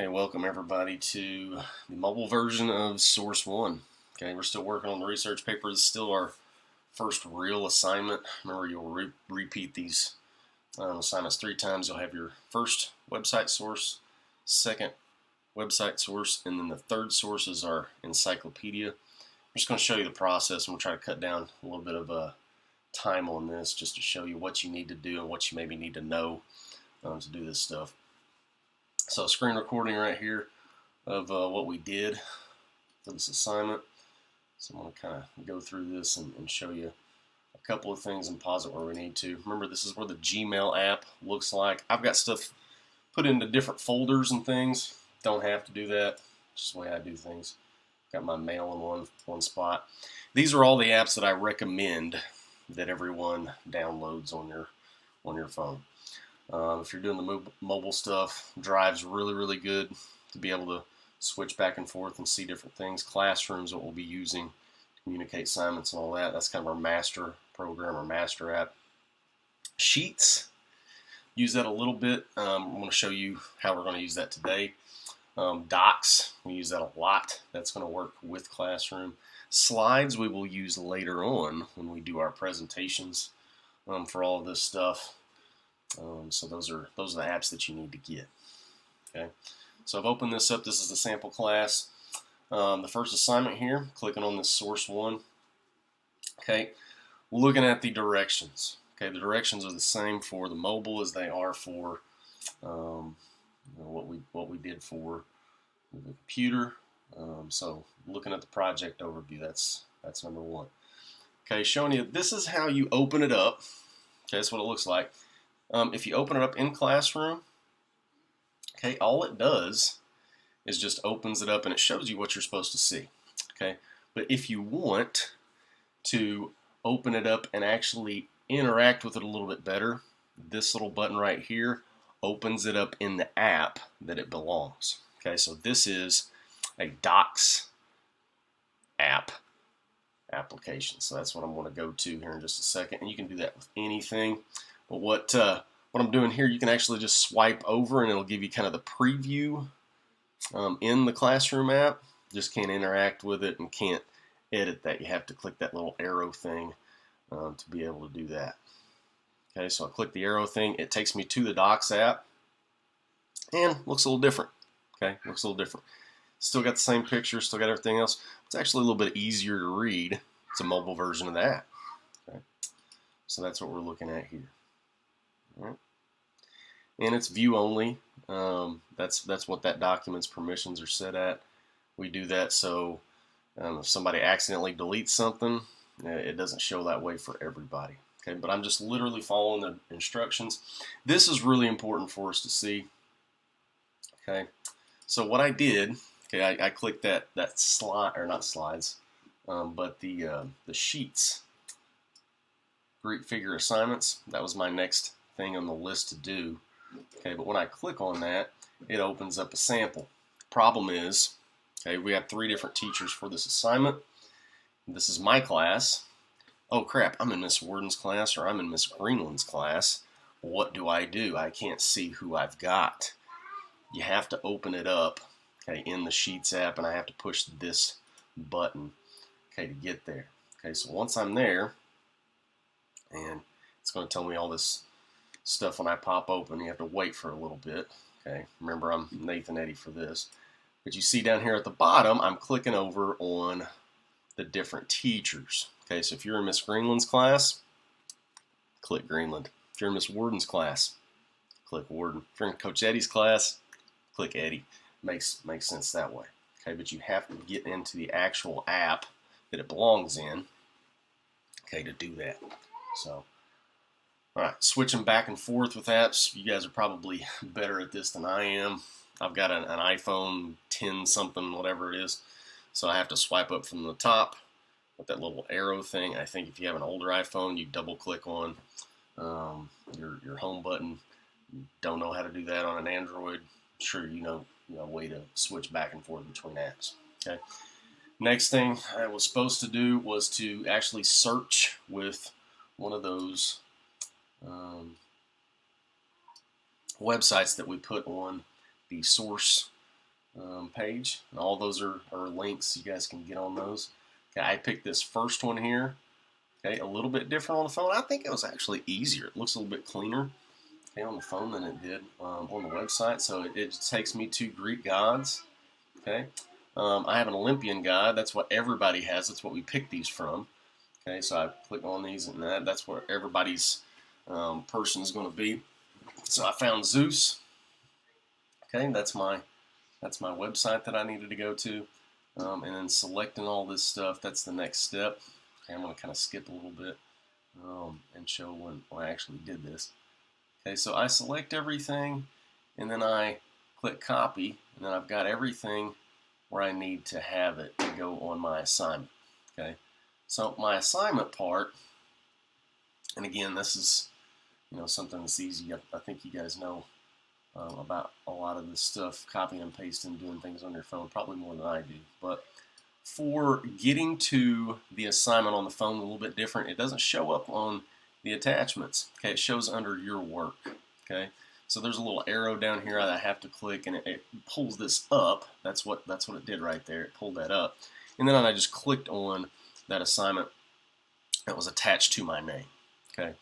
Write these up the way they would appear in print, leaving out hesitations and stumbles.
Okay, welcome everybody to the mobile version of Source One. Okay, we're still working on the research paper. This is still our first real assignment. Remember, you'll repeat these assignments 3 times. You'll have your first website source, second website source, and then the third source is our encyclopedia. I'm just going to show you the process, and we'll try to cut down a little bit of time on this just to show you what you need to do and what you maybe need to know to do this stuff. So screen recording right here of what we did for this assignment. So I'm going to kind of go through this and show you a couple of things and pause it where we need to. Remember, this is where the Gmail app looks like. I've got stuff put into different folders and things. Don't have to do that. Just the way I do things. Got my mail in one spot. These are all the apps that I recommend that everyone downloads on your phone. If you're doing the mobile stuff, Drive's really good to be able to switch back and forth and see different things. Classroom's what we'll be using to communicate assignments and all that. That's kind of our master program or master app. Sheets, use that a little bit. I'm going to show you how we're going to use that today. Docs, we use that a lot. That's going to work with Classroom. Slides we will use later on when we do our presentations for all of this stuff. So those are the apps that you need to get. Okay, so I've opened this up. This is the sample class. The first assignment here, clicking on this source one. Okay, looking at the directions. Okay, the directions are the same for the mobile as they are for what we did for the computer. So looking at the project overview, that's number one. Okay, showing you this is how you open it up. Okay, that's what it looks like. If you open it up in Classroom, okay, all it does is just opens it up and it shows you what you're supposed to see. Okay, but if you want to open it up and actually interact with it a little bit better, this little button right here opens it up in the app that it belongs. Okay, so this is a Docs app application. So that's what I'm going to go to here in just a second, and you can do that with anything. But what I'm doing here, you can actually just swipe over and it'll give you kind of the preview in the Classroom app. Just can't interact with it and can't edit that. You have to click that little arrow thing to be able to do that. Okay, so I click the arrow thing. It takes me to the Docs app and looks a little different. Okay, looks a little different. Still got the same picture, still got everything else. It's actually a little bit easier to read. It's a mobile version of the app. Okay, so that's what we're looking at here. All right. And it's view only. That's what that document's permissions are set at. We do that so if somebody accidentally deletes something, it doesn't show that way for everybody. Okay, but I'm just literally following the instructions. This is really important for us to see. Okay, so what I did, okay, I clicked that slide, or not slides, but the sheets. Greek figure assignments. That was my next thing on the list to do. Okay, but when I click on that, it opens up a sample. Problem is, okay, we have 3 different teachers for this assignment. This is my class. Oh crap, I'm in Miss Warden's class or I'm in Miss Greenland's class. What do? I can't see who I've got. You have to open it up, okay, in the Sheets app, and I have to push this button, okay, to get there. Okay, so once I'm there, and it's going to tell me all this stuff when I pop open. You have to wait for a little bit. Okay, remember I'm Nathan Eddy for this. But you see down here at the bottom, I'm clicking over on the different teachers. Okay, so if you're in Miss Greenland's class, click Greenland. If you're in Miss Warden's class, click Warden. If you're in Coach Eddy's class, click Eddy. Makes sense that way. Okay, but you have to get into the actual app that it belongs in, okay, to do that. So, all right, switching back and forth with apps. You guys are probably better at this than I am. I've got an iPhone 10 something, whatever it is. So I have to swipe up from the top with that little arrow thing. I think if you have an older iPhone, you double click on your home button. You don't know how to do that on an Android. Sure, you know a way to switch back and forth between apps. Okay. Next thing I was supposed to do was to actually search with one of those websites that we put on the source page, and all those are links. You guys can get on those. Okay, I picked this first one here. Okay, a little bit different on the phone. I think it was actually easier. It looks a little bit cleaner, okay, on the phone than it did on the website. So it takes me to Greek gods. Okay, I have an Olympian god. That's what everybody has. That's what we picked these from. Okay, so I click on these, and that's where everybody's person is going to be. So I found Zeus. Okay, that's my website that I needed to go to, and then selecting all this stuff. That's the next step. Okay, I'm going to kind of skip a little bit and show when I actually did this. Okay, so I select everything, and then I click copy, and then I've got everything where I need to have it to go on my assignment. Okay, so my assignment part, and again, this is something that's easy. I think you guys know about a lot of this stuff, copying and pasting, doing things on your phone, probably more than I do. But for getting to the assignment on the phone, a little bit different. It doesn't show up on the attachments. Okay, it shows under your work. Okay, so there's a little arrow down here that I have to click, and it pulls this up. That's what it did right there. It pulled that up, and then I just clicked on that assignment that was attached to my name. Okay,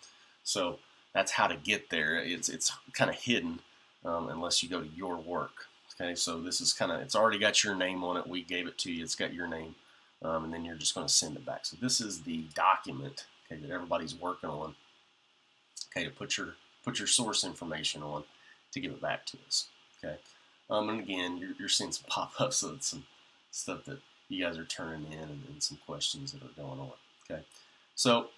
so that's how to get there. It's kind of hidden unless you go to your work. Okay, so this is it's already got your name on it. We gave it to you. It's got your name, and then you're just going to send it back. So this is the document, okay, that everybody's working on. Okay, to put your source information on to give it back to us. Okay, and again, you're seeing some pop-ups, so it's some stuff that you guys are turning in and some questions that are going on. Okay, so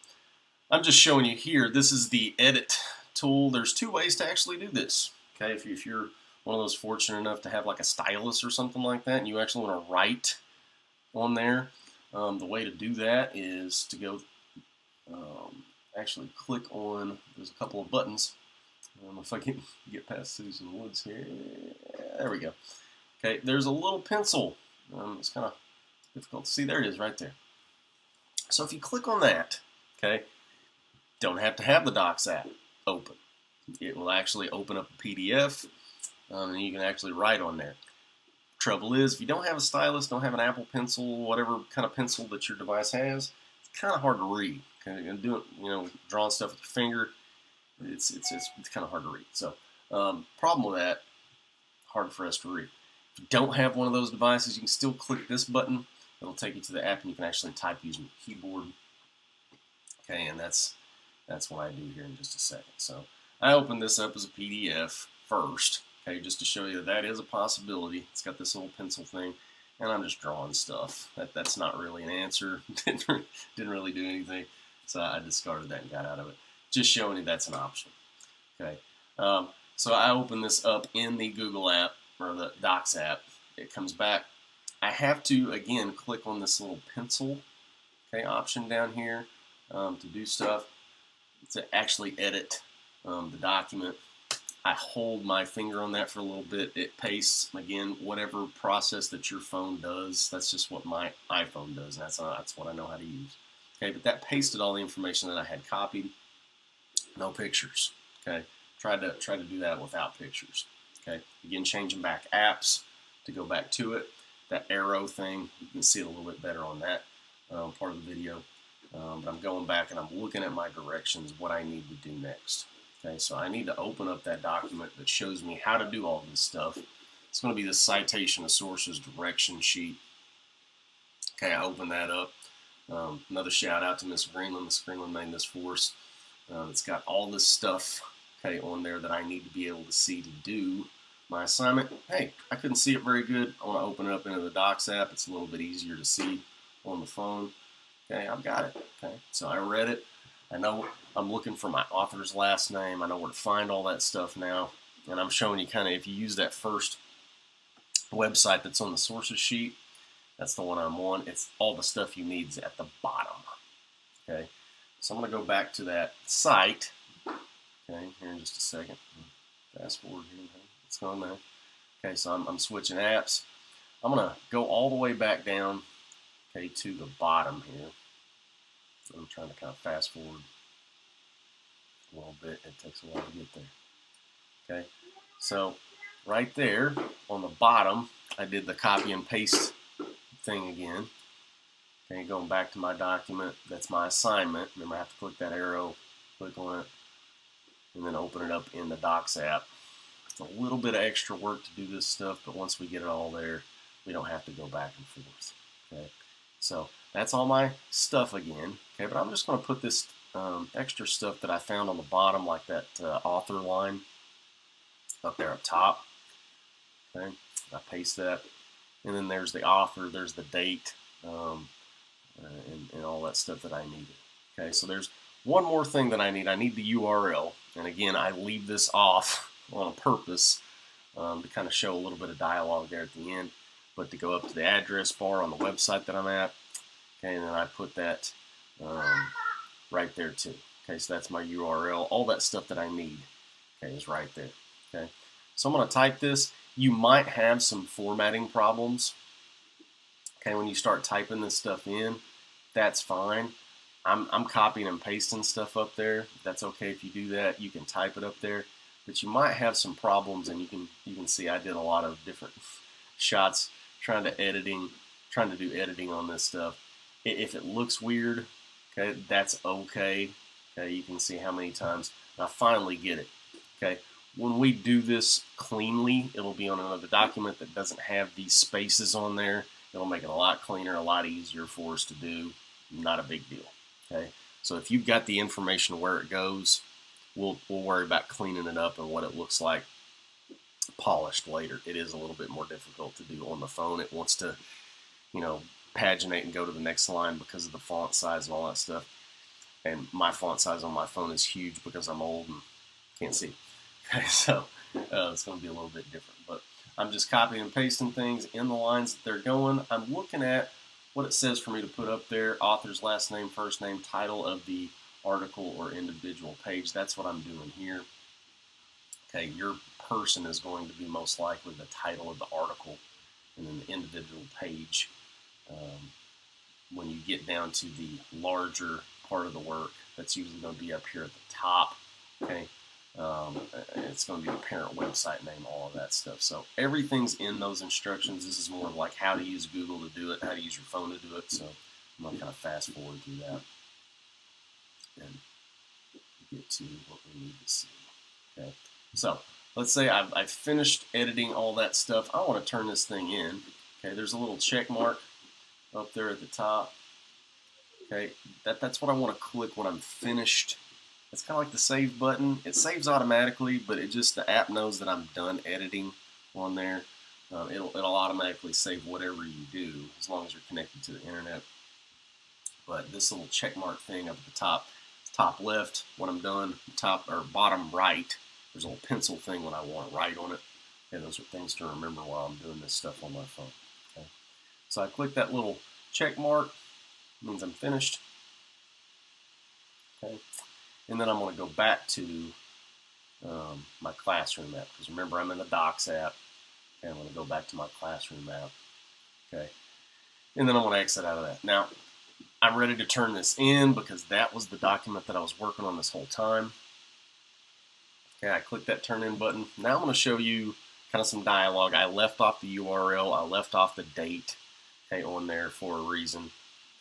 I'm just showing you here. This is the edit tool. There's two ways to actually do this. Okay, if you're one of those fortunate enough to have like a stylus or something like that, and you actually want to write on there, the way to do that is to go actually click on, there's a couple of buttons. If I can get past Susan Woods here. There we go. Okay, there's a little pencil. It's kind of difficult to see. There it is right there. So if you click on that, okay, don't have to have the Docs app open. It will actually open up a PDF, and you can actually write on there. Trouble is, if you don't have a stylus, don't have an Apple Pencil, whatever kind of pencil that your device has, it's kind of hard to read. Okay, and doing, drawing stuff with your finger, it's kind of hard to read. So, problem with that, hard for us to read. If you don't have one of those devices, you can still click this button. It'll take you to the app, and you can actually type using the keyboard. Okay, and that's what I do here in just a second. So I opened this up as a PDF first, okay, just to show you that is a possibility. It's got this little pencil thing, and I'm just drawing stuff. That's not really an answer. Didn't really do anything, so I discarded that and got out of it. Just showing you that's an option. Okay, so I open this up in the Google app, or the Docs app. It comes back. I have to, again, click on this little pencil, okay, option down here to do stuff, to actually edit the document. I hold my finger on that for a little bit. It pastes, again, whatever process that your phone does. That's just what my iPhone does, and that's what I know how to use. Okay, but that pasted all the information that I had copied. No pictures. Okay, tried to do that without pictures. Okay, again, changing back apps to go back to it. That arrow thing, you can see it a little bit better on that part of the video. But I'm going back and I'm looking at my directions, what I need to do next. Okay, so I need to open up that document that shows me how to do all this stuff. It's going to be the citation of sources direction sheet. Okay, I open that up. Another shout out to Miss Greenland. Miss Greenland made this for us. It's got all this stuff, okay, on there that I need to be able to see to do my assignment. Hey, I couldn't see it very good. I want to open it up into the Docs app. It's a little bit easier to see on the phone. Okay, I've got it. Okay, so I read it. I know I'm looking for my author's last name. I know where to find all that stuff now. And I'm showing you kind of, if you use that first website that's on the sources sheet, that's the one I'm on. It's all the stuff you need is at the bottom. Okay, so I'm going to go back to that site. Okay, here in just a second. Fast forward here. It's going there. Okay, so I'm switching apps. I'm going to go all the way back down, okay, to the bottom here. I'm trying to kind of fast forward a little bit. It takes a while to get there. Okay, so right there on the bottom, I did the copy and paste thing again. Okay, going back to my document, that's my assignment. Remember, I have to click that arrow, click on it, and then open it up in the Docs app. It's a little bit of extra work to do this stuff, but once we get it all there, we don't have to go back and forth. Okay, so that's all my stuff again. Okay, but I'm just going to put this extra stuff that I found on the bottom, like that author line up there up top. Okay, I paste that, and then there's the author, there's the date, and all that stuff that I needed. Okay, so there's one more thing that I need. I need the URL, and again, I leave this off on purpose to kind of show a little bit of dialogue there at the end, but to go up to the address bar on the website that I'm at. Okay, and then I put that right there too. Okay, so that's my URL. All that stuff that I need, okay, is right there. Okay, so I'm going to type this. You might have some formatting problems. Okay, when you start typing this stuff in, that's fine. I'm copying and pasting stuff up there. That's okay if you do that. You can type it up there, but you might have some problems, and you can see I did a lot of different shots trying to do editing on this stuff. If it looks weird, okay, that's okay. Okay, you can see how many times I finally get it. Okay, when we do this cleanly, it'll be on another document that doesn't have these spaces on there. It'll make it a lot cleaner, a lot easier for us to do. Not a big deal. Okay, so if you've got the information where it goes, we'll worry about cleaning it up and what it looks like polished later. It is a little bit more difficult to do on the phone. It wants to, paginate and go to the next line because of the font size and all that stuff. And my font size on my phone is huge because I'm old and can't see. Okay, so it's going to be a little bit different. But I'm just copying and pasting things in the lines that they're going. I'm looking at what it says for me to put up there: author's last name, first name, title of the article or individual page. That's what I'm doing here. Okay, your person is going to be most likely the title of the article, and then the individual page. When you get down to the larger part of the work, that's usually going to be up here at the top. Okay, it's going to be the parent website name, all of that stuff. So everything's in those instructions. This is more of like how to use Google to do it, how to use your phone to do it. So I'm going to kind of fast forward through that and get to what we need to see. Okay, so let's say I've finished editing all that stuff. I want to turn this thing in. Okay, there's a little check mark up there at the top. Okay, that's what I want to click when I'm finished. It's kind of like the save button. It saves automatically, but the app knows that I'm done editing on there. It'll automatically save whatever you do as long as you're connected to the internet. But this little check mark thing up at the top left when I'm done, top or bottom right, there's a little pencil thing when I want to write on it. And those are things to remember while I'm doing this stuff on my phone. Okay. So I click that little check mark, means I'm finished. Okay, and then I'm going to go back to my Classroom app, because remember I'm in the Docs app. Okay, I'm going to go back to my Classroom app. Okay, and then I'm going to exit out of that. Now I'm ready to turn this in because that was the document that I was working on this whole time. Okay, I click that turn in button. Now I'm going to show you kind of some dialogue. I left off the URL. I left off the date. Okay, on there for a reason.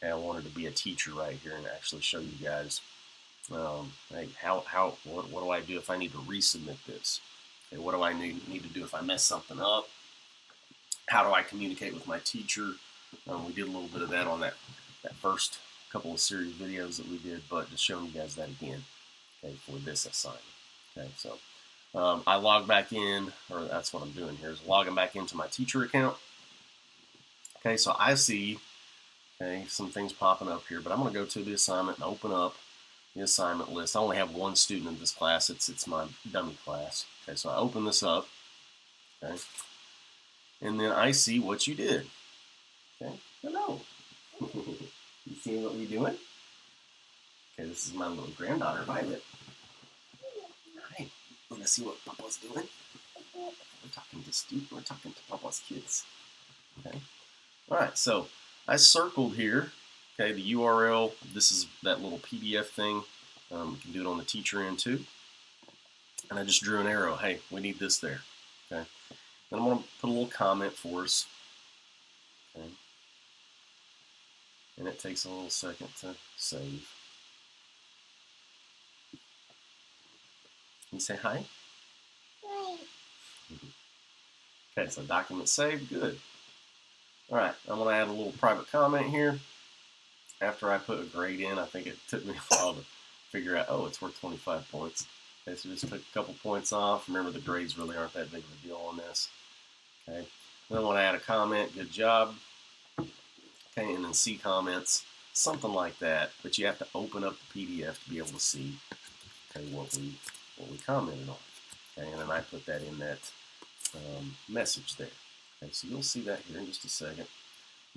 Okay, I wanted to be a teacher right here and actually show you guys, hey, what do I do if I need to resubmit this? Okay, what do I need to do if I mess something up? How do I communicate with my teacher? We did a little bit of that on that first couple of series videos that we did, but just showing you guys that again, okay, for this assignment. Okay, so I log back in, or that's what I'm doing here, is logging back into my teacher account. Okay, so I see some things popping up here, but I'm going to go to the assignment and open up the assignment list. I only have one student in this class. It's my dummy class. Okay, so I open this up, okay, and then I see what you did. Okay, hello. You see what we're doing? Okay, this is my little granddaughter, Violet. Hi, want to see what Papa's doing? We're talking to Papa's kids. Okay. All right, so I circled here, okay, the URL. This is that little PDF thing. You can do it on the teacher end too. And I just drew an arrow. Hey, we need this there, okay? And I'm going to put a little comment for us. Okay. And it takes a little second to save. Can you say hi? Hi. Okay, so document saved, good. All right, I'm going to add a little private comment here. After I put a grade in, I think it took me a while to figure out, oh, it's worth 25 points. Okay, so just took a couple points off. Remember, the grades really aren't that big of a deal on this. Okay, then I want to add a comment, good job. Okay, and then see comments, something like that. But you have to open up the PDF to be able to see, okay, what we commented on. Okay, and then I put that in that message there. Okay, so you'll see that here in just a second.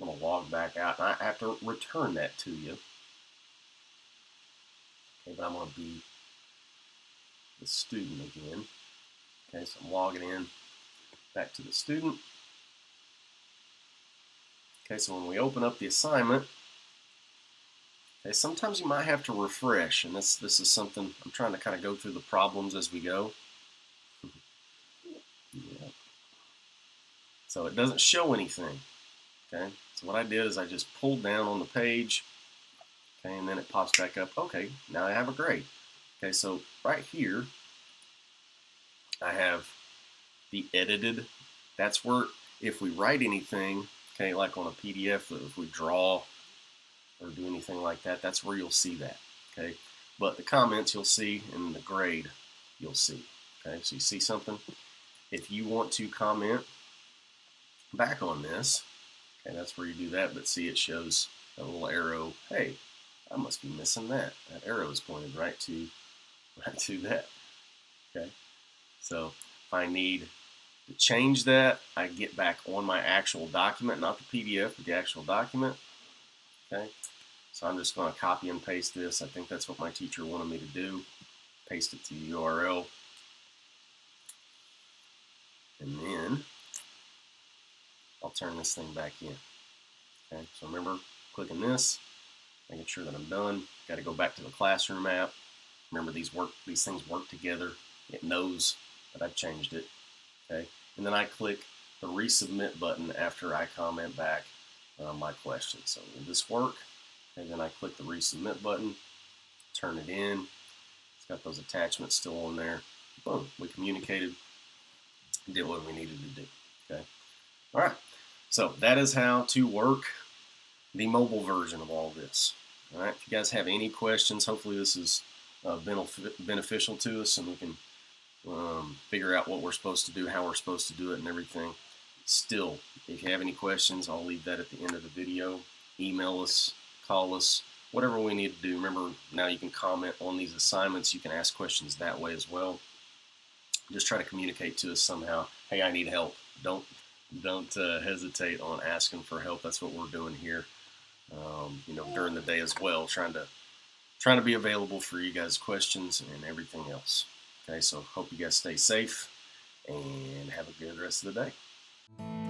I'm going to log back out, and I have to return that to you. Okay, but I'm going to be the student again. Okay, so I'm logging in back to the student. Okay, so when we open up the assignment, okay, sometimes you might have to refresh, and this is something I'm trying to kind of go through the problems as we go. Yeah. So it doesn't show anything. Okay, so what I did is I just pulled down on the page, okay, and then it pops back up. Okay, now I have a grade. Okay, so right here, I have the edited. That's where if we write anything, okay, like on a PDF, if we draw or do anything like that, that's where you'll see that, okay? But the comments you'll see, and the grade you'll see, okay? So you see something? If you want to comment back on this, okay, that's where you do that, but see it shows a little arrow. Hey, I must be missing that. That arrow is pointed right to that, okay? So if I need to change that, I get back on my actual document, not the PDF, but the actual document, okay? So I'm just going to copy and paste this. I think that's what my teacher wanted me to do. Paste it to the URL. And then I'll turn this thing back in. Okay, so remember clicking this, making sure that I'm done. Got to go back to the classroom app. Remember these things work together. It knows that I've changed it. Okay, and then I click the resubmit button after I comment back my question. So will this work? And then I click the resubmit button, turn it in. It's got those attachments still on there. Boom, we communicated, did what we needed to do. Okay, all right. So that is how to work the mobile version of all this. All right. If you guys have any questions, hopefully this is beneficial to us, and we can figure out what we're supposed to do, how we're supposed to do it, and everything. Still, if you have any questions, I'll leave that at the end of the video. Email us, call us, whatever we need to do. Remember, now you can comment on these assignments. You can ask questions that way as well. Just try to communicate to us somehow. Hey, I need help. Don't hesitate on asking for help. That's what we're doing here. During the day as well, trying to be available for you guys' questions and everything else. Okay, so hope you guys stay safe and have a good rest of the day.